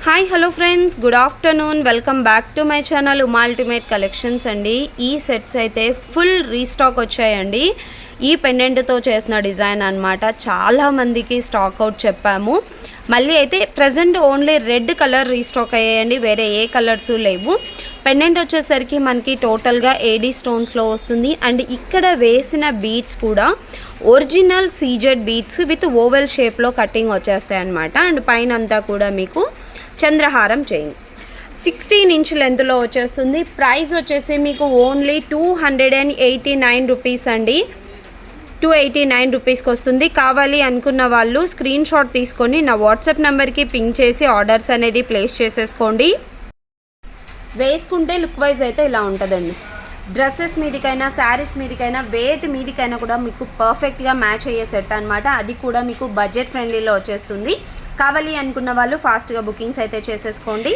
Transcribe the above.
Hi hello friends, good afternoon. Welcome back to my channel Uma ultimate collections అండి. ఈ sets అయితే full restock వచ్చాయండి. ఈ పెండెంట్తో చేసిన డిజైన్ అనమాట. చాలామందికి స్టాక్ అవుట్ చెప్పాము. మళ్ళీ అయితే present only red colour restock అయ్యాయండి, వేరే ఏ కలర్స్ లేవు. పెండెంట్ వచ్చేసరికి మనకి టోటల్గా ఏడీ స్టోన్స్లో వస్తుంది. అండ్ ఇక్కడ వేసిన బీడ్స్ కూడా original CZ beads with oval షేప్లో కటింగ్ వచ్చేస్తాయి అనమాట. అండ్ పైన అంతా కూడా మీకు చంద్రహారం చైన్ 16 ఇంచ్ లెంత్లో వచ్చేస్తుంది. ప్రైస్ వచ్చేసి మీకు ఓన్లీ 289 రూపీస్ అండి. 289 రూపీస్కి వస్తుంది. కావాలి అనుకున్న వాళ్ళు స్క్రీన్ షాట్ తీసుకొని నా వాట్సాప్ నెంబర్కి పింక్ చేసి ఆర్డర్స్ అనేది ప్లేస్ చేసేసుకోండి. వేసుకుంటే లుక్ వైజ్ అయితే ఇలా ఉంటుందండి. డ్రెస్సెస్ మీదకైనా శారీస్ మీదకైనా వేట్ మీదకైనా కూడా మీకు పర్ఫెక్ట్గా మ్యాచ్ అయ్యే సెట్ అనమాట. అది కూడా మీకు బడ్జెట్ ఫ్రెండ్లీలో వచ్చేస్తుంది. కావాలి అనుకున్న వాళ్ళు ఫాస్ట్గా బుకింగ్స్ అయితే చేసేసుకోండి.